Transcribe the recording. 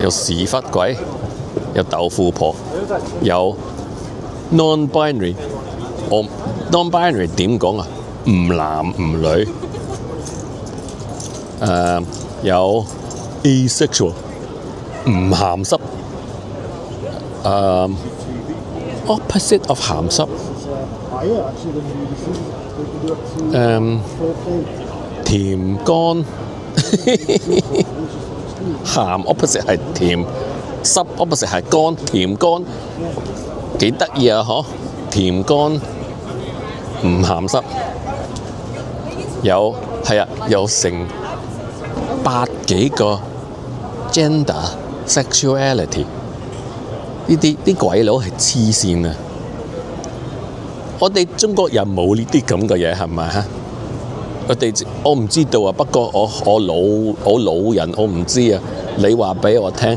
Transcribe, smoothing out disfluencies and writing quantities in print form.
有屎忽鬼，有豆腐婆，有 non-binary。我 non-binary 點講啊？唔男唔女。有 asexual， 唔鹹濕。opposite of 鹹濕。甜乾。鹹 opposite 係甜，濕 opposite 係乾，甜乾幾得意啊！嗬，甜乾唔鹹濕，有成百幾個 gender sexuality， 呢啲鬼佬係黐線啊！我哋中國人冇呢啲咁嘅嘢係咪啊？我唔知道啊，不過我老人我唔知啊，你話俾我聽。